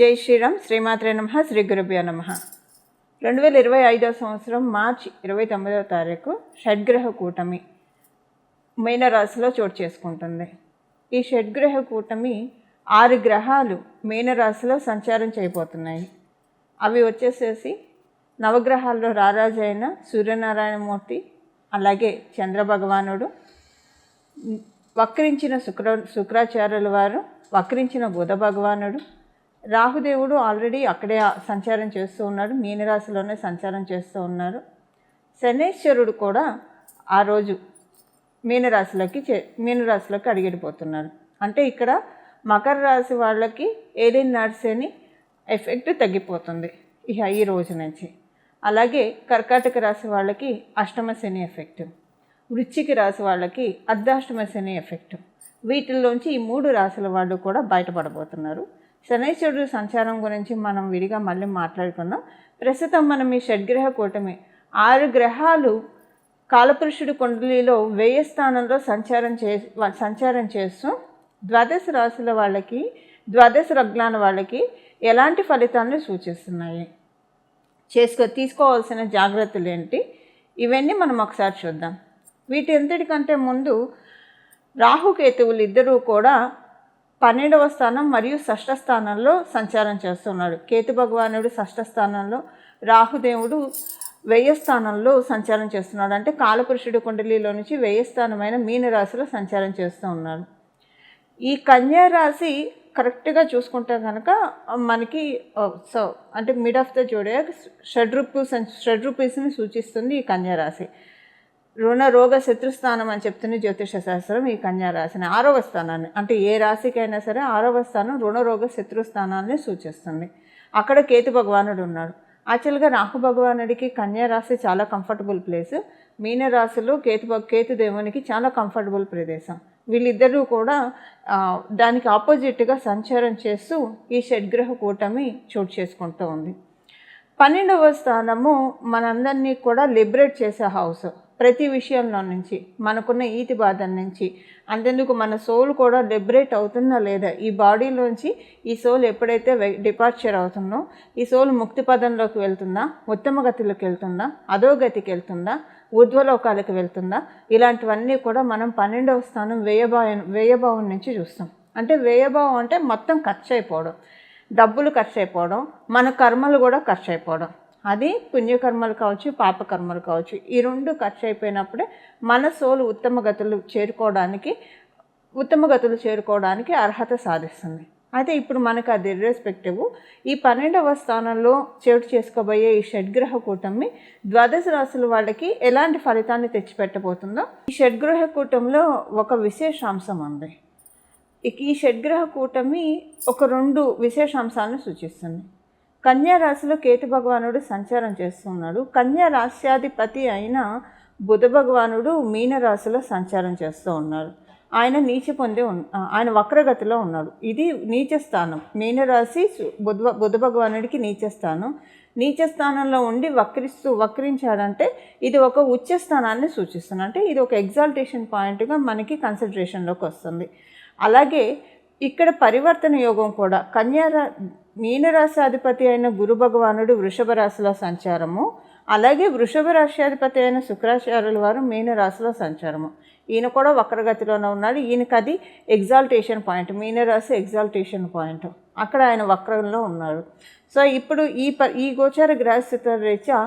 జై శ్రీరామ్. శ్రీమాత్రే నమః. శ్రీ గురుభ్యో నమః. 2025 సంవత్సరం మార్చి 29వ తారీఖు షడ్గ్రహ కూటమి మీనరాశిలో చోటు చేసుకుంటుంది. ఈ షడ్గ్రహ కూటమి 6 గ్రహాలు మీనరాశిలో సంచారం చేయబోతున్నాయి. అవి వచ్చేసేసి నవగ్రహాల్లో రారాజు అయిన సూర్యనారాయణమూర్తి, అలాగే చంద్రభగవానుడు, వక్రించిన శుక్రాచార్యుల వారు, వక్రించిన బుధ భగవానుడు, రాహుదేవుడు ఆల్రెడీ అక్కడే సంచారం చేస్తూ ఉన్నాడు, మీనరాశిలోనే సంచారం చేస్తూ ఉన్నారు. శనేశ్వరుడు కూడా ఆ రోజు మీనరాశిలోకి అడిగిపోతున్నారు. అంటే ఇక్కడ మకర రాశి వాళ్ళకి ఏలినాటి శని ఎఫెక్ట్ తగ్గిపోతుంది ఈ రోజు నుంచి. అలాగే కర్కాటక రాశి వాళ్ళకి అష్టమ శని ఎఫెక్ట్, వృశ్చిక రాశి వాళ్ళకి అర్ధాష్టమ శని ఎఫెక్ట్. వీటిల్లోంచి ఈ 3 రాశుల వాళ్ళు కూడా బయటపడబోతున్నారు. శనైశ్వరుడు సంచారం గురించి మనం విడిగా మళ్ళీ మాట్లాడుకుందాం. ప్రస్తుతం మనం ఈ షడ్గ్రహ కూటమి 6 గ్రహాలు కాలపురుషుడి కుండలిలో 1000 స్థానంలో సంచారం చేస్తూ ద్వాదశ రాశుల వాళ్ళకి, ద్వాదశ లగ్నాల వాళ్ళకి ఎలాంటి ఫలితాలను సూచిస్తున్నాయి, తీసుకోవాల్సిన జాగ్రత్తలు ఏంటి, ఇవన్నీ మనం ఒకసారి చూద్దాం. వీటి ఎంతటికంటే ముందు రాహుకేతువులు ఇద్దరూ కూడా 12వ స్థానం మరియు షష్ఠ స్థానంలో సంచారం చేస్తున్నాడు. కేతు భగవానుడు షష్ఠ స్థానంలో, రాహుదేవుడు 1000 స్థానంలో సంచారం చేస్తున్నాడు. అంటే కాలపురుషుడి కుండలిలో నుంచి 1000 స్థానమైన మీనరాశిలో సంచారం చేస్తూ ఉన్నాడు. ఈ కన్యా రాశి కరెక్ట్గా చూసుకుంటే కనుక మనకి అంటే మిడ్ ఆఫ్ ద జోడియాక్ షడ్రూపీస్ని సూచిస్తుంది ఈ కన్యా రాశి. రుణ రోగ శత్రుస్థానం అని చెప్తుంది జ్యోతిష శాస్త్రం. ఈ కన్యా రాశిని 6వ స్థానాన్ని, అంటే ఏ రాశికైనా సరే 6వ స్థానం రుణరోగ శత్రుస్థానాన్ని సూచిస్తుంది. అక్కడ కేతు భగవానుడు ఉన్నాడు. యాక్చువల్గా రాహు భగవానుడికి కన్యా రాశి చాలా కంఫర్టబుల్ ప్లేస్, మీనరాశిలో కేతు దేవునికి చాలా కంఫర్టబుల్ ప్రదేశం. వీళ్ళిద్దరూ కూడా దానికి ఆపోజిట్గా సంచారం చేస్తూ ఈ షడ్గ్రహ కూటమి చోటు చేసుకుంటూ ఉంది. 12వ స్థానము మనందరినీ కూడా లిబరేట్ చేసే హౌస్. ప్రతి విషయంలో నుంచి, మనకున్న ఈతి బాధల నుంచి, అంతెందుకు మన సోల్ కూడా లిబరేట్ అవుతుందా లేదా, ఈ బాడీలోంచి ఈ సోల్ ఎప్పుడైతే డిపార్చర్ అవుతుందో ఈ సోల్ ముక్తి పదంలోకి వెళ్తుందా, ఉత్తమ గతిలోకి వెళ్తుందా, అధోగతికి వెళ్తుందా, ఊర్ధ్వలోకాలకు వెళ్తుందా, ఇలాంటివన్నీ కూడా మనం 12వ స్థానం వ్యయభావం నుంచి చూస్తాం. అంటే వ్యయభావం అంటే మొత్తం ఖర్చు అయిపోవడం, డబ్బులు ఖర్చు అయిపోవడం, మన కర్మలు కూడా ఖర్చు అయిపోవడం. అది పుణ్యకర్మలు కావచ్చు, పాపకర్మలు కావచ్చు. ఈ 2 ఖర్చు అయిపోయినప్పుడే మన సోలు ఉత్తమ గతులు చేరుకోవడానికి అర్హత సాధిస్తుంది. అయితే ఇప్పుడు మనకు అది ఇర్రెస్పెక్టివ్ ఈ 12వ స్థానంలో చోటు చేసుకోబోయే ఈ షడ్గ్రహ కూటమి ద్వాదశ రాశుల వాళ్ళకి ఎలాంటి ఫలితాన్ని తెచ్చిపెట్టబోతుందో. ఈ షడ్గ్రహ కూటమిలో ఒక విశేషాంశం ఉంది. ఈ షడ్గ్రహ కూటమి ఒక 2 విశేషాంశాలను సూచిస్తుంది. కన్యా రాశిలో కేతు భగవానుడు సంచారం చేస్తున్నాడు. కన్యా రాశ్యాధిపతి అయిన బుధ భగవానుడు మీనరాశిలో సంచారం చేస్తూ ఉన్నారు. ఆయన ఆయన వక్రగతిలో ఉన్నాడు. ఇది నీచ స్థానం. మీనరాశి బుధ భగవానుడికి నీచ స్థానం. నీచ స్థానంలో ఉండి వక్రించాడంటే ఇది ఒక ఉచ్చ స్థానాన్ని సూచిస్తుంది. అంటే ఇది ఒక ఎగ్జాల్టేషన్ పాయింట్గా మనకి కన్సిడరేషన్లోకి వస్తుంది. అలాగే ఇక్కడ పరివర్తన యోగం కూడా మీనరాశి అధిపతి అయిన గురు భగవానుడు వృషభ రాశిలో సంచారము, అలాగే వృషభ రాశ్యాధిపతి అయిన శుక్రాచార్యుల వారు మీనరాశిలో సంచారము. ఈయన కూడా వక్రగతిలోనే ఉన్నాడు. ఈయనకి అది ఎగ్జాల్టేషన్ పాయింట్, మీనరాశి ఎగ్జాల్టేషన్ పాయింట్. అక్కడ ఆయన వక్రంలో ఉన్నాడు. సో ఇప్పుడు ఈ గోచార గ్రహస్థితుల రీత్యా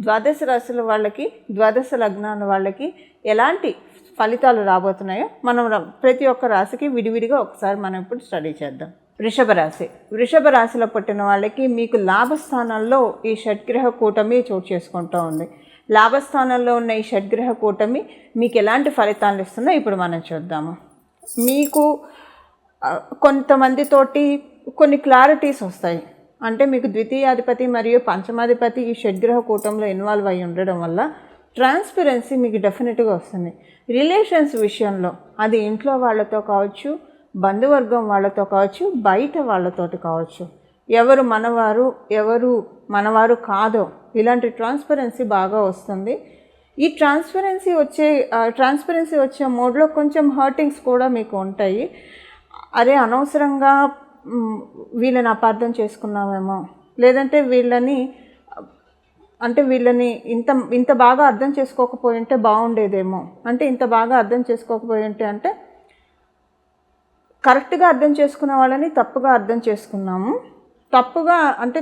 ద్వాదశ రాశుల వాళ్ళకి, ద్వాదశ లగ్నాల వాళ్ళకి ఎలాంటి ఫలితాలు రాబోతున్నాయో మనం ప్రతి ఒక్క రాశికి విడివిడిగా ఒకసారి మనం ఇప్పుడు స్టడీ చేద్దాం. వృషభ రాశిలో పుట్టిన వాళ్ళకి మీకు లాభస్థానంలో ఈ షడ్గ్రహ కూటమి చోటు చేసుకుంటూ ఉంది. లాభస్థానంలో ఉన్న ఈ షడ్గ్రహ కూటమి మీకు ఎలాంటి ఫలితాలు ఇస్తుందో ఇప్పుడు మనం చూద్దాము. మీకు కొంతమందితోటి కొన్ని క్లారిటీస్ వస్తాయి. అంటే మీకు ద్వితీయాధిపతి మరియు పంచమాధిపతి ఈ షడ్గ్రహ కూటంలో ఇన్వాల్వ్ అయి ఉండడం వల్ల ట్రాన్స్పరెన్సీ మీకు డెఫినెట్గా వస్తుంది. రిలేషన్స్ విషయంలో, అది ఇంట్లో వాళ్ళతో కావచ్చు, బంధువర్గం వాళ్ళతో కావచ్చు, బయట వాళ్ళతోటి కావచ్చు, ఎవరు మనవారు కాదో ఇలాంటి ట్రాన్స్పరెన్సీ బాగా వస్తుంది. ఈ ట్రాన్స్పరెన్సీ వచ్చే మోడ్లో కొంచెం హర్టింగ్స్ కూడా మీకు ఉంటాయి. అరే అనవసరంగా వీళ్ళని అపార్థం చేసుకున్నామేమో, లేదంటే వీళ్ళని ఇంత బాగా అర్థం చేసుకోకపోయి ఉంటే బాగుండేదేమో, అంటే ఇంత బాగా అర్థం చేసుకోకపోయి ఉంటే అంటే కరెక్ట్గా అర్థం చేసుకున్న వాళ్ళని తప్పుగా అర్థం చేసుకున్నాము, తప్పుగా అంటే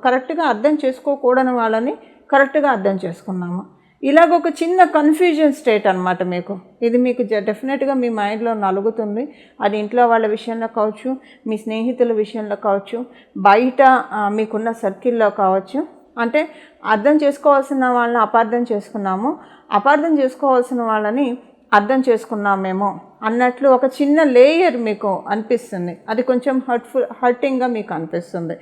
కరెక్ట్గా అర్థం చేసుకోకూడని వాళ్ళని కరెక్ట్గా అర్థం చేసుకున్నాము. ఇలాగ ఒక చిన్న కన్ఫ్యూజన్ స్టేట్ అనమాట మీకు. ఇది మీకు డెఫినెట్గా మీ మైండ్లో నలుగుతుంది. అది ఇంట్లో వాళ్ళ విషయంలో కావచ్చు, మీ స్నేహితుల విషయంలో కావచ్చు, బయట మీకున్న సర్కిల్లో కావచ్చు. అంటే అర్థం చేసుకోవాల్సిన వాళ్ళని అపార్థం చేసుకున్నాము, అపార్థం చేసుకోవాల్సిన వాళ్ళని అర్థం చేసుకున్నామేమో అన్నట్లు ఒక చిన్న లేయర్ మీకు అనిపిస్తుంది. అది కొంచెం హర్టింగ్గా మీకు అనిపిస్తుంది.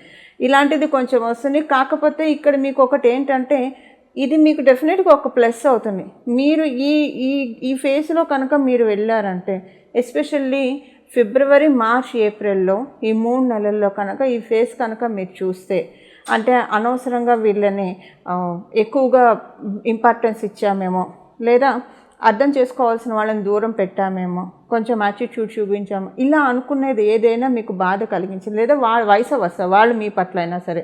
ఇలాంటిది కొంచెం వస్తుంది. కాకపోతే ఇక్కడ మీకు ఒకటి ఏంటంటే, ఇది మీకు డెఫినెట్గా ఒక ప్లస్ అవుతుంది. మీరు ఈ ఫేజ్లో కనుక మీరు వెళ్ళారంటే, ఎస్పెషల్లీ ఫిబ్రవరి, మార్చ్, ఏప్రిల్లో ఈ 3 నెలల్లో కనుక ఈ ఫేజ్ కనుక మీరు చూస్తే, అంటే అనవసరంగా వీళ్ళని ఎక్కువగా ఇంపార్టెన్స్ ఇచ్చామేమో, లేదా అర్థం చేసుకోవాల్సిన వాళ్ళని దూరం పెట్టామేమో, కొంచెం యాటిట్యూడ్ చూపించాము, ఇలా అనుకునేది ఏదైనా మీకు బాధ కలిగించింది, లేదా వయసు వాళ్ళు మీ పట్ల అయినా సరే,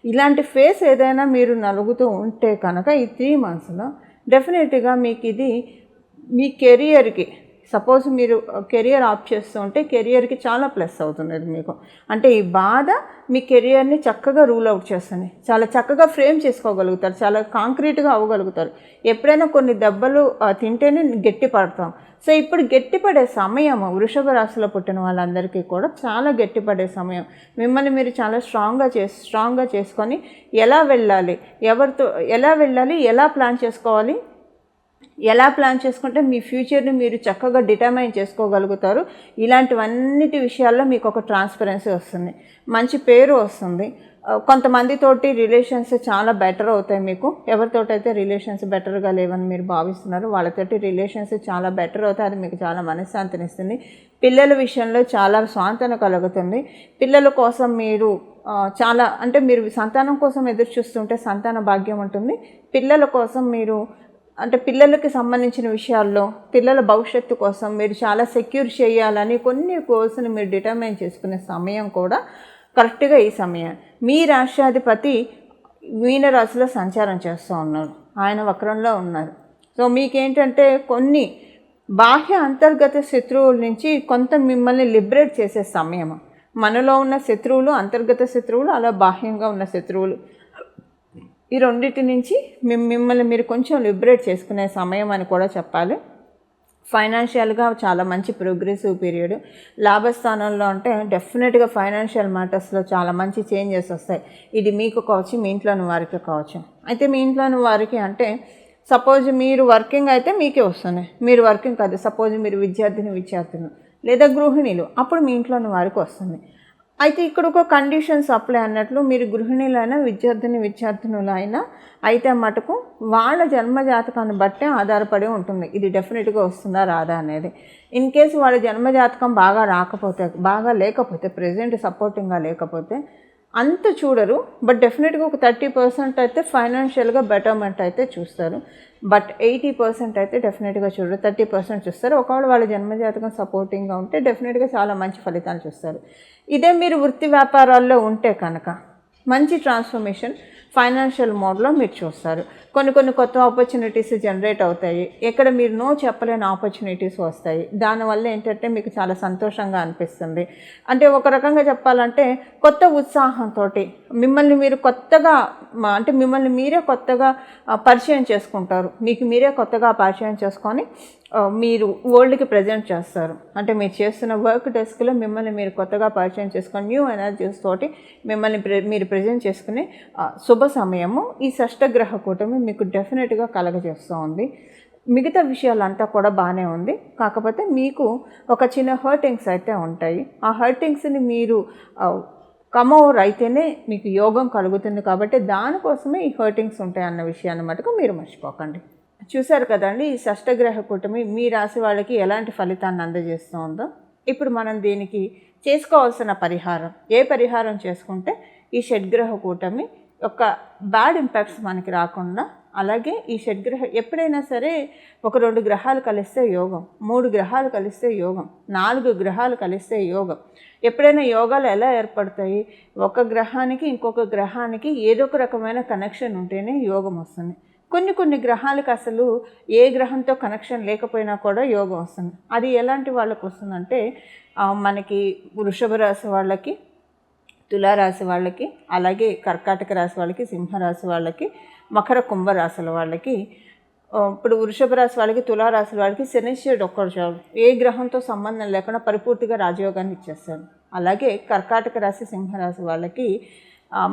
ఇలాంటి ఫేస్ ఏదైనా మీరు నలుగుతూ ఉంటే కనుక ఈ 3 మంత్స్లో డెఫినెట్గా మీకు ఇది మీ కెరియర్కి, సపోజ్ మీరు కెరియర్ ఆప్ చేస్తూ ఉంటే కెరియర్కి చాలా ప్లస్ అవుతుంది ఇది మీకు. అంటే ఈ బాధ మీ కెరియర్ని చక్కగా రూల్ అవుట్ చేస్తుంది, చాలా చక్కగా ఫ్రేమ్ చేసుకోగలుగుతారు, చాలా కాంక్రీట్గా అవ్వగలుగుతారు. ఎప్పుడైనా కొన్ని దెబ్బలు తింటేనే గట్టిపడతాం. సో ఇప్పుడు గట్టిపడే సమయం వృషభ రాశిలో పుట్టిన వాళ్ళందరికీ కూడా చాలా గట్టిపడే సమయం. మిమ్మల్ని మీరు చాలా స్ట్రాంగ్గా చేసుకొని ఎలా వెళ్ళాలి, ఎలా వెళ్ళాలి, ఎలా ప్లాన్ చేసుకుంటే మీ ఫ్యూచర్ని మీరు చక్కగా డిటర్మైన్ చేసుకోగలుగుతారు. ఇలాంటివన్నిటి విషయాల్లో మీకు ఒక ట్రాన్స్పరెన్సీ వస్తుంది, మంచి పేరు వస్తుంది. కొంతమందితోటి రిలేషన్స్ చాలా బెటర్ అవుతాయి మీకు. ఎవరితోటైతే రిలేషన్స్ బెటర్గా లేవని మీరు భావిస్తున్నారు వాళ్ళతోటి రిలేషన్స్ చాలా బెటర్ అవుతాయి. అది మీకు చాలా మనశ్శాంతినిస్తుంది. పిల్లల విషయంలో చాలా స్వాంతన కలుగుతుంది. పిల్లల కోసం మీరు చాలా, అంటే మీరు సంతానం కోసం ఎదురు చూస్తుంటే సంతాన భాగ్యం ఉంటుంది. పిల్లల కోసం మీరు, అంటే పిల్లలకి సంబంధించిన విషయాల్లో పిల్లల భవిష్యత్తు కోసం మీరు చాలా సెక్యూర్ చేయాలని కొన్ని కోర్సుని మీరు డిటర్మైన్ చేసుకునే సమయం కూడా కరెక్ట్గా ఈ సమయం. మీ రాష్ట్రాధిపతి మీనరాశిలో సంచారం చేస్తూ ఉన్నారు, ఆయన వక్రంలో ఉన్నారు. సో మీకేంటంటే కొన్ని బాహ్య అంతర్గత శత్రువుల నుంచి కొంత మిమ్మల్ని లిబరేట్ చేసే సమయం. మనలో ఉన్న శత్రువులు అంతర్గత శత్రువులు, అలా బాహ్యంగా ఉన్న శత్రువులు, ఈ రెండింటి నుంచి మిమ్మల్ని మీరు కొంచెం లిబరేట్ చేసుకునే సమయం అని కూడా చెప్పాలి. ఫైనాన్షియల్గా చాలా మంచి ప్రోగ్రెసివ్ పీరియడ్. లాభస్థానంలో అంటే డెఫినెట్గా ఫైనాన్షియల్ మ్యాటర్స్లో చాలా మంచి చేంజెస్ వస్తాయి. ఇది మీకు కావచ్చు, మీ ఇంట్లోని వారికి కావచ్చు. అయితే మీ ఇంట్లోని వారికి అంటే సపోజ్ మీరు వర్కింగ్ అయితే మీకే వస్తుంది, మీరు వర్కింగ్ కాదు, సపోజ్ మీరు విద్యార్థులు లేదా గృహిణీలు, అప్పుడు మీ ఇంట్లోని వారికి వస్తుంది. అయితే ఇక్కడ ఒక కండిషన్స్ అప్లై అన్నట్లు, మీరు గృహిణీలైనా విద్యార్థినులైనా అయితే మటుకు వాళ్ళ జన్మజాతకాన్ని బట్టే ఆధారపడి ఉంటుంది ఇది డెఫినెట్గా వస్తుందా రాదా అనేది. ఇన్ కేసు వాళ్ళ జన్మజాతకం బాగా లేకపోతే ప్రెజెంట్ సపోర్టింగ్గా లేకపోతే అంత చూడరు. బట్ డెఫినెట్గా ఒక 30% అయితే ఫైనాన్షియల్గా బెటర్మెంట్ అయితే చూస్తారు. బట్ 80% అయితే డెఫినెట్గా చూడరు, 30% చూస్తారు. ఒకవేళ వాళ్ళ జన్మజాతకం సపోర్టింగ్గా ఉంటే డెఫినెట్గా చాలా మంచి ఫలితాలు చూస్తారు. ఇదే మీరు వృత్తి వ్యాపారాల్లో ఉంటే కనుక మంచి ట్రాన్స్ఫర్మేషన్ ఫైనాన్షియల్ మోడ్లో మీరు చూస్తారు. కొన్ని కొత్త ఆపర్చునిటీస్ జనరేట్ అవుతాయి. ఎక్కడ మీరు నో చెప్పలేని ఆపర్చునిటీస్ వస్తాయి. దానివల్ల ఏంటంటే మీకు చాలా సంతోషంగా అనిపిస్తుంది. అంటే ఒక రకంగా చెప్పాలంటే కొత్త ఉత్సాహంతో మిమ్మల్ని మీరే కొత్తగా పరిచయం చేసుకుంటారు. మీకు మీరే కొత్తగా పరిచయం చేసుకొని మీరు వరల్డ్కి ప్రజెంట్ చేస్తారు. అంటే మీరు చేస్తున్న వర్క్ డెస్క్లో మిమ్మల్ని మీరు కొత్తగా పరిచయం చేసుకొని న్యూ ఎనర్జీస్ తోటి మిమ్మల్ని మీరు ప్రజెంట్ చేసుకునే శుభ సమయము ఈ షష్టగ్రహ కూటమి మీకు డెఫినెట్గా కలగజేస్తూ ఉంది. మిగతా విషయాలంతా కూడా బాగానే ఉంది. కాకపోతే మీకు ఒక చిన్న హర్టింగ్స్ అయితే ఉంటాయి. ఆ హర్టింగ్స్ని మీరు కమ్ ఓవర్ అయితేనే మీకు యోగం కలుగుతుంది. కాబట్టి దానికోసమే ఈ హర్టింగ్స్ ఉంటాయి అన్న విషయాన్ని మటుకు మీరు మర్చిపోకండి. చూశారు కదండి, ఈ షష్టగ్రహ కూటమి మీ రాశి వాళ్ళకి ఎలాంటి ఫలితాన్ని అందజేస్తూ ఉందో. ఇప్పుడు మనం దీనికి చేసుకోవాల్సిన పరిహారం, ఏ పరిహారం చేసుకుంటే ఈ షడ్గ్రహ కూటమి యొక్క బ్యాడ్ ఇంపాక్ట్స్ మనకి రాకుండా అలాగే ఈ షడ్గ్రహ ఎప్పుడైనా సరే ఒక 2 గ్రహాలు కలిస్తే యోగం, 3 గ్రహాలు కలిస్తే యోగం, 4 గ్రహాలు కలిస్తే యోగం. ఎప్పుడైనా యోగాలు ఎలా ఏర్పడతాయి? ఒక గ్రహానికి ఇంకొక గ్రహానికి ఏదో ఒక రకమైన కనెక్షన్ ఉంటేనే యోగం వస్తుంది. కొన్ని గ్రహాలకు అసలు ఏ గ్రహంతో కనెక్షన్ లేకపోయినా కూడా యోగం వస్తుంది. అది ఎలాంటి వాళ్ళకు వస్తుందంటే మనకి వృషభ రాశి వాళ్ళకి, తులారాశి వాళ్ళకి, అలాగే కర్కాటక రాశి వాళ్ళకి, సింహరాశి వాళ్ళకి, మకర కుంభరాశుల వాళ్ళకి. ఇప్పుడు వృషభ రాశి వాళ్ళకి, తులారాశి వాళ్ళకి శనీశ్వరుడు ఒక్కడు చాలు, ఏ గ్రహంతో సంబంధం లేకుండా పరిపూర్తిగా రాజయోగాన్ని ఇచ్చేస్తాడు. అలాగే కర్కాటక రాశి, సింహరాశి వాళ్ళకి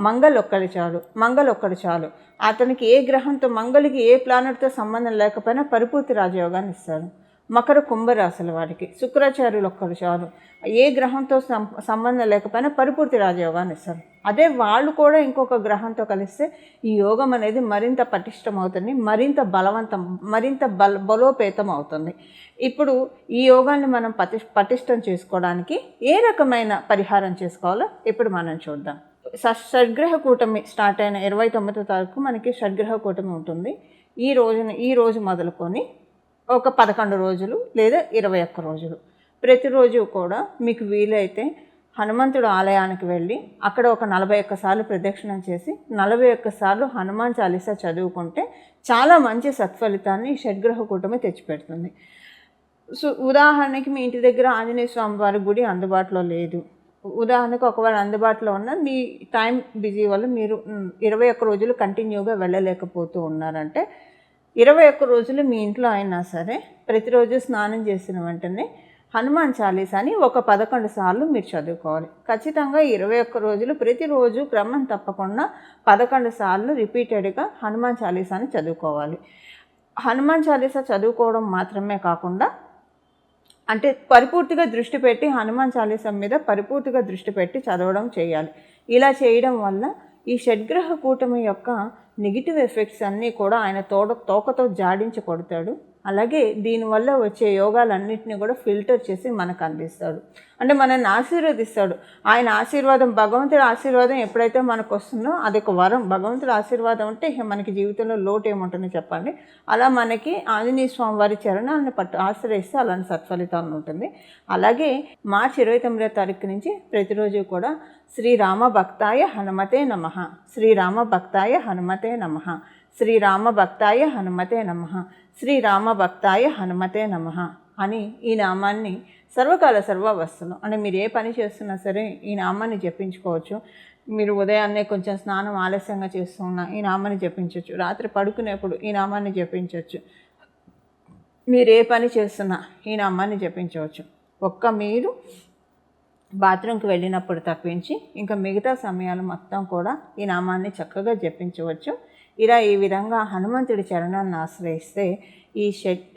మంగళ ఒక్కడు చాలు, అతనికి ఏ గ్రహంతో, మంగళకి ఏ ప్లానెట్తో సంబంధం లేకపోయినా పరిపూర్తి రాజయోగాన్ని ఇస్తాడు. మకర కుంభరాశుల వారికి శుక్రాచార్యులు ఒక్కడు చాలు, ఏ గ్రహంతో సంబంధం లేకపోయినా పరిపూర్తి రాజయోగాన్ని ఇస్తారు. అదే వాళ్ళు కూడా ఇంకొక గ్రహంతో కలిస్తే ఈ యోగం అనేది మరింత పటిష్టం అవుతుంది, మరింత బలోపేతం అవుతుంది. ఇప్పుడు ఈ యోగాన్ని మనం పటిష్టం చేసుకోవడానికి ఏ రకమైన పరిహారం చేసుకోవాలో ఇప్పుడు మనం చూద్దాం. షడ్గ్రహ కూటమి స్టార్ట్ అయిన 29వ తారీఖు మనకి షడ్గ్రహ కూటమి ఉంటుంది. ఈ రోజు మొదలుకొని ఒక 11 రోజులు లేదా 21 రోజులు ప్రతిరోజు కూడా మీకు వీలైతే హనుమంతుడు ఆలయానికి వెళ్ళి అక్కడ ఒక 41 సార్లు ప్రదక్షిణం చేసి 41 సార్లు హనుమాన్ చాలీసా చదువుకుంటే చాలా మంచి సత్ఫలితాన్ని ఈ షడ్గ్రహ కూటమి తెచ్చిపెడుతుంది. ఉదాహరణకి మీ ఇంటి దగ్గర ఆంజనేయ స్వామి వారి గుడి అందుబాటులో లేదు, ఉదాహరణకు ఒకవేళ అందుబాటులో ఉన్న మీ టైం బిజీ వల్ల మీరు 21 రోజులు కంటిన్యూగా వెళ్ళలేకపోతూ ఉన్నారంటే 21 రోజులు మీ ఇంట్లో అయినా సరే ప్రతిరోజు స్నానం చేసిన వెంటనే హనుమాన్ చాలీసాని ఒక 11 సార్లు మీరు చదువుకోవాలి. ఖచ్చితంగా 21 రోజులు ప్రతిరోజు క్రమం తప్పకుండా 11 సార్లు రిపీటెడ్గా హనుమాన్ చాలీసాని చదువుకోవాలి. హనుమాన్ చాలీసా చదువుకోవడం మాత్రమే కాకుండా అంటే పరిపూర్తిగా దృష్టి పెట్టి హనుమాన్ చాలీసా మీద పరిపూర్తిగా దృష్టి పెట్టి చదవడం చేయాలి. ఇలా చేయడం వల్ల ఈ షడ్గ్రహ కూటమి యొక్క నెగిటివ్ ఎఫెక్ట్స్ అన్నీ కూడా ఆయన తోకతో జాడించి కొడతాడు. అలాగే దీనివల్ల వచ్చే యోగాలన్నింటినీ కూడా ఫిల్టర్ చేసి మనకు అందిస్తాడు, అంటే మనల్ని ఆశీర్వదిస్తాడు. ఆయన ఆశీర్వాదం, భగవంతుడి ఆశీర్వాదం ఎప్పుడైతే మనకు వస్తుందో అదొక వరం. భగవంతుడి ఆశీర్వాదం అంటే మనకి జీవితంలో లోటు ఏముంటుందో చెప్పండి. అలా మనకి ఆంజనేయ స్వామి వారి చరణాలను ఆశ్రయిస్తే అలాంటి సత్ఫలితాలను ఉంటుంది. అలాగే మార్చి 29వ తారీఖు నుంచి ప్రతిరోజు కూడా శ్రీరామ భక్తాయ హనుమతే నమః, శ్రీరామ భక్తాయ హనుమతే నమః, శ్రీరామ భక్తాయ హనుమతే నమః, శ్రీరామ భక్తాయ హనుమతే నమః అని ఈ నామాన్ని సర్వకాల సర్వావస్థలో, అంటే మీరు ఏ పని చేస్తున్నా సరే ఈ నామాన్ని జపించుకోవచ్చు. మీరు ఉదయాన్నే కొంచెం స్నానం ఆలస్యంగా చేస్తున్నా ఈ నామాన్ని జపించవచ్చు, రాత్రి పడుకునేప్పుడు ఈ నామాన్ని జపించవచ్చు, మీరు ఏ పని చేస్తున్నా ఈ నామాన్ని జపించవచ్చు. మీరు బాత్రూమ్కి వెళ్ళినప్పుడు తప్పించి ఇంకా మిగతా సమయాలు మొత్తం కూడా ఈ నామాన్ని చక్కగా జపించవచ్చు. ఈ విధంగా హనుమంతుడి చరణాన్ని ఆశ్రయిస్తే ఈ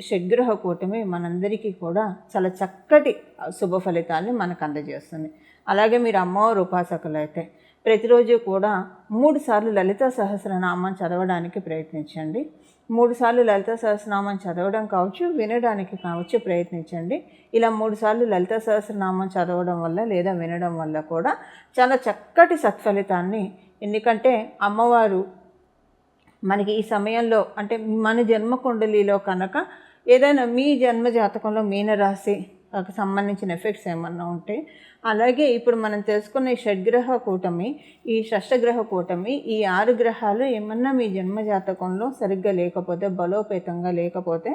షడ్గ్రహ కూటమి మనందరికీ కూడా చాలా చక్కటి శుభ ఫలితాన్ని మనకు అందజేస్తుంది. అలాగే మీరు అమ్మవారు ఉపాసకులు అయితే ప్రతిరోజు కూడా 3 సార్లు లలితా సహస్రనామం చదవడానికి ప్రయత్నించండి. 3 సార్లు లలితా సహస్రనామం చదవడం కావచ్చు, వినడానికి కావచ్చు ప్రయత్నించండి. ఇలా 3 సార్లు లలితా సహస్రనామం చదవడం వల్ల లేదా వినడం వల్ల కూడా చాలా చక్కటి సత్ఫలితాన్ని, ఎందుకంటే అమ్మవారు మనకి ఈ సమయంలో అంటే మన జన్మ కుండలిలో కనుక ఏదైనా మీ జన్మ జాతకంలో మీనరాశి సంబంధించిన ఎఫెక్ట్స్ ఏమన్నా ఉంటే, అలాగే ఇప్పుడు మనం తెలుసుకున్న ఈ షడ్గ్రహ కూటమి, ఈ షష్టగ్రహ కూటమి, ఈ 6 గ్రహాలు ఏమన్నా మీ జన్మ జాతకంలో సరిగ్గా లేకపోతే, బలోపేతంగా లేకపోతే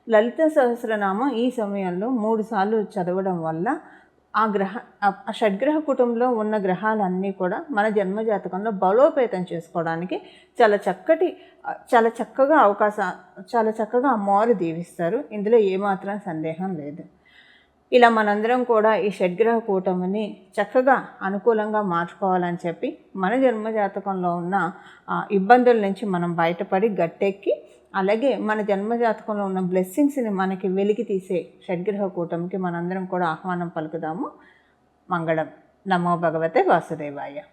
లలిత సహస్రనామం ఈ సమయంలో 3 సార్లు చదవడం వల్ల ఆ షడ్గ్రహ కుటుంబంలో ఉన్న గ్రహాలన్నీ కూడా మన జన్మజాతకంలో బలోపేతం చేసుకోవడానికి చాలా చక్కగా అమ్మవారు దీవిస్తారు. ఇందులో ఏమాత్రం సందేహం లేదు. ఇలా మనందరం కూడా ఈ షడ్గ్రహ కూటమిని చక్కగా అనుకూలంగా మార్చుకోవాలని చెప్పి మన జన్మజాతకంలో ఉన్న ఇబ్బందుల నుంచి మనం బయటపడి గట్టెక్కి, అలాగే మన జన్మజాతకంలో ఉన్న బ్లెస్సింగ్స్ని మనకి వెలికి తీసే షడ్గ్రహ కూటమికి మనందరం కూడా ఆహ్వానం పలుకుదాము. మంగళం. నమో భగవతే వాసుదేవాయ.